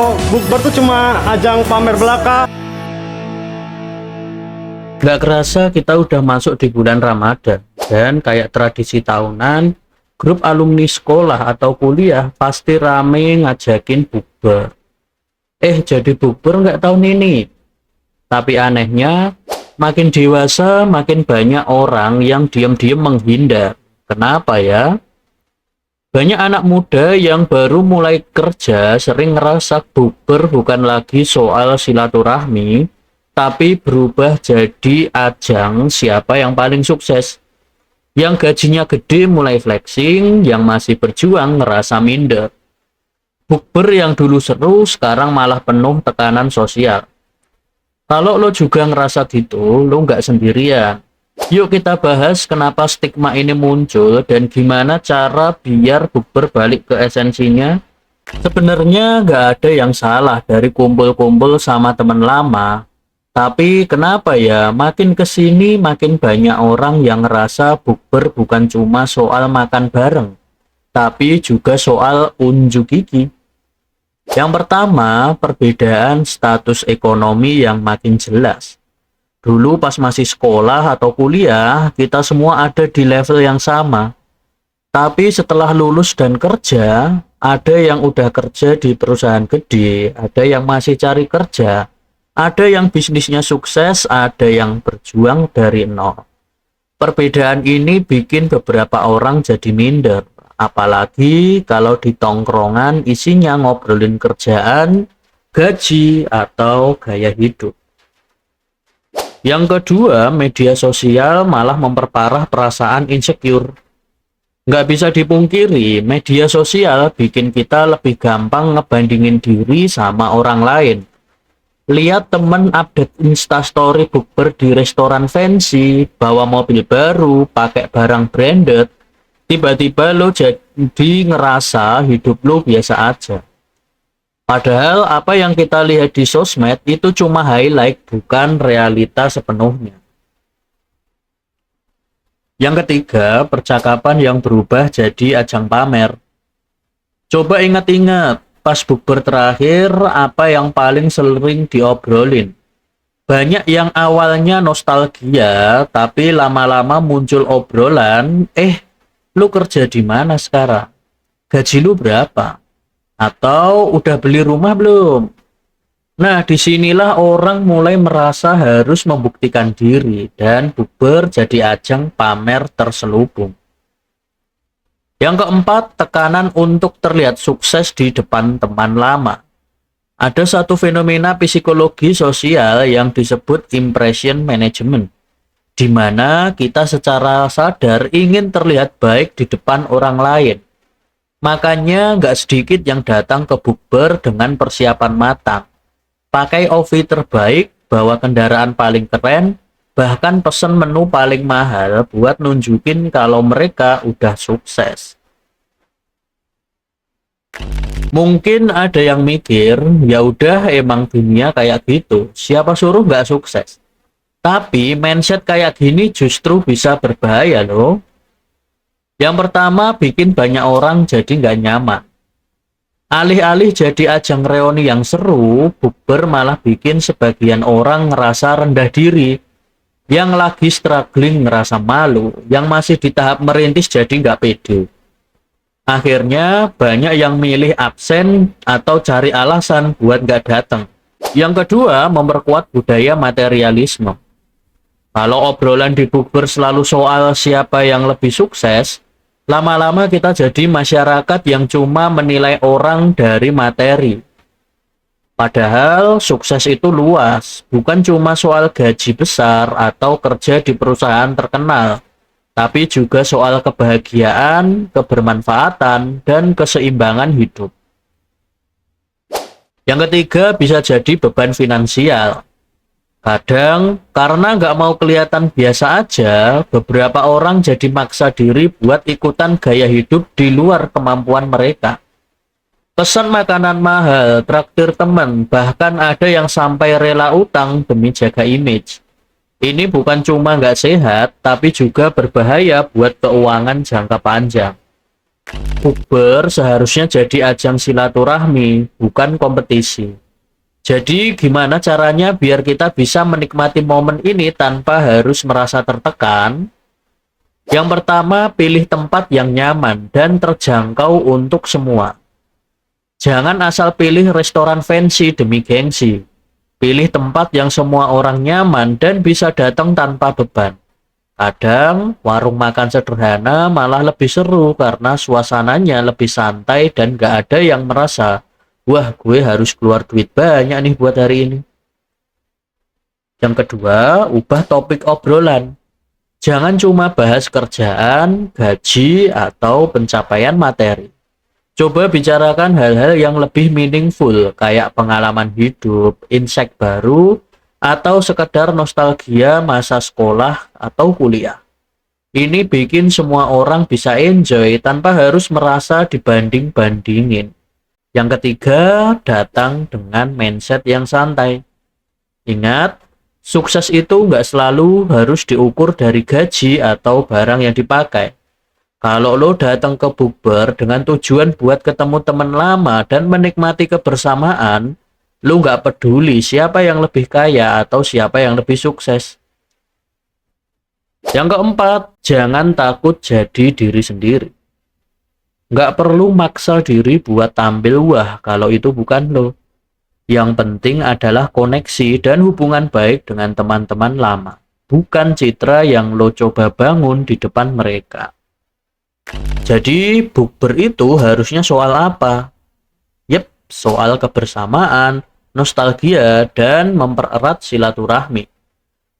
Bukber tuh cuma ajang pamer belaka. Nggak kerasa kita udah masuk di bulan Ramadan, dan kayak tradisi tahunan, grup alumni sekolah atau kuliah pasti rame ngajakin bukber. Jadi bukber nggak tahun ini. Tapi anehnya, makin dewasa makin banyak orang yang diam-diam menghindar. Kenapa ya? Banyak anak muda yang baru mulai kerja sering ngerasa bukber bukan lagi soal silaturahmi, tapi berubah jadi ajang siapa yang paling sukses. Yang gajinya gede mulai flexing, yang masih berjuang ngerasa minder. Bukber yang dulu seru sekarang malah penuh tekanan sosial. Kalau lo juga ngerasa gitu, lo nggak sendirian. Yuk kita bahas kenapa stigma ini muncul dan gimana cara biar bukber balik ke esensinya. Sebenarnya nggak ada yang salah dari kumpul-kumpul sama teman lama. Tapi kenapa ya makin kesini makin banyak orang yang ngerasa bukber bukan cuma soal makan bareng, tapi juga soal unjuk gigi. Yang pertama, perbedaan status ekonomi yang makin jelas. Dulu pas masih sekolah atau kuliah, kita semua ada di level yang sama. Tapi setelah lulus dan kerja, ada yang udah kerja di perusahaan gede, ada yang masih cari kerja, ada yang bisnisnya sukses, ada yang berjuang dari nol. Perbedaan ini bikin beberapa orang jadi minder. Apalagi kalau di tongkrongan isinya ngobrolin kerjaan, gaji, atau gaya hidup. Yang kedua, media sosial malah memperparah perasaan insecure. Nggak bisa dipungkiri, media sosial bikin kita lebih gampang ngebandingin diri sama orang lain. Lihat temen update instastory bukber di restoran fancy, bawa mobil baru, pakai barang branded, tiba-tiba lo jadi ngerasa hidup lo biasa aja. Padahal apa yang kita lihat di sosmed itu cuma highlight, bukan realita sepenuhnya. Yang ketiga, percakapan yang berubah jadi ajang pamer. Coba ingat-ingat, pas bukber terakhir, apa yang paling sering diobrolin? Banyak yang awalnya nostalgia, tapi lama-lama muncul obrolan, lu kerja di mana sekarang? Gaji lu berapa? Atau udah beli rumah belum? Nah, disinilah orang mulai merasa harus membuktikan diri dan bukber jadi ajang pamer terselubung. Yang keempat, tekanan untuk terlihat sukses di depan teman lama. Ada satu fenomena psikologi sosial yang disebut impression management, di mana kita secara sadar ingin terlihat baik di depan orang lain. Makanya nggak sedikit yang datang ke bukber dengan persiapan matang. Pakai outfit terbaik, bawa kendaraan paling keren, bahkan pesen menu paling mahal buat nunjukin kalau mereka udah sukses. Mungkin ada yang mikir, ya udah emang dunia kayak gitu, siapa suruh nggak sukses. Tapi mindset kayak gini justru bisa berbahaya loh. Yang pertama, bikin banyak orang jadi nggak nyaman. Alih-alih jadi ajang reuni yang seru, bukber malah bikin sebagian orang ngerasa rendah diri. Yang lagi struggling ngerasa malu, yang masih di tahap merintis jadi nggak pede. Akhirnya, banyak yang milih absen atau cari alasan buat nggak datang. Yang kedua, memperkuat budaya materialisme. Kalau obrolan di bukber selalu soal siapa yang lebih sukses, lama-lama kita jadi masyarakat yang cuma menilai orang dari materi. Padahal sukses itu luas, bukan cuma soal gaji besar atau kerja di perusahaan terkenal, tapi juga soal kebahagiaan, kebermanfaatan, dan keseimbangan hidup. Yang ketiga, bisa jadi beban finansial. Kadang, karena nggak mau kelihatan biasa aja, beberapa orang jadi maksa diri buat ikutan gaya hidup di luar kemampuan mereka. Pesan makanan mahal, traktir teman, bahkan ada yang sampai rela utang demi jaga image. Ini bukan cuma nggak sehat, tapi juga berbahaya buat keuangan jangka panjang. Bukber seharusnya jadi ajang silaturahmi, bukan kompetisi. Jadi gimana caranya biar kita bisa menikmati momen ini tanpa harus merasa tertekan? Yang pertama, pilih tempat yang nyaman dan terjangkau untuk semua. Jangan asal pilih restoran fancy demi gengsi. Pilih tempat yang semua orang nyaman dan bisa datang tanpa beban. Kadang, warung makan sederhana malah lebih seru karena suasananya lebih santai dan gak ada yang merasa, wah gue harus keluar duit banyak nih buat hari ini. Yang kedua, ubah topik obrolan. Jangan cuma bahas kerjaan, gaji, atau pencapaian materi. Coba bicarakan hal-hal yang lebih meaningful, kayak pengalaman hidup, insight baru, atau sekedar nostalgia masa sekolah atau kuliah. Ini bikin semua orang bisa enjoy tanpa harus merasa dibanding-bandingin. Yang ketiga, datang dengan mindset yang santai. Ingat, sukses itu nggak selalu harus diukur dari gaji atau barang yang dipakai. Kalau lo datang ke bukber dengan tujuan buat ketemu teman lama dan menikmati kebersamaan, lo nggak peduli siapa yang lebih kaya atau siapa yang lebih sukses. Yang keempat, jangan takut jadi diri sendiri. Nggak perlu maksa diri buat tampil wah kalau itu bukan lo. Yang penting adalah koneksi dan hubungan baik dengan teman-teman lama, bukan citra yang lo coba bangun di depan mereka. Jadi, bukber itu harusnya soal apa? Yep, soal kebersamaan, nostalgia, dan mempererat silaturahmi.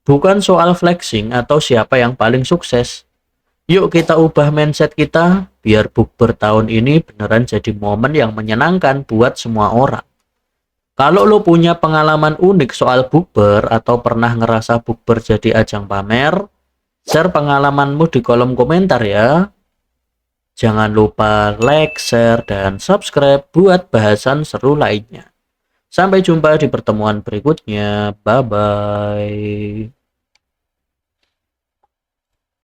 Bukan soal flexing atau siapa yang paling sukses. Yuk kita ubah mindset kita, biar bukber tahun ini beneran jadi momen yang menyenangkan buat semua orang. Kalau lo punya pengalaman unik soal bukber atau pernah ngerasa bukber jadi ajang pamer, share pengalamanmu di kolom komentar ya. Jangan lupa like, share, dan subscribe buat bahasan seru lainnya. Sampai jumpa di pertemuan berikutnya. Bye-bye.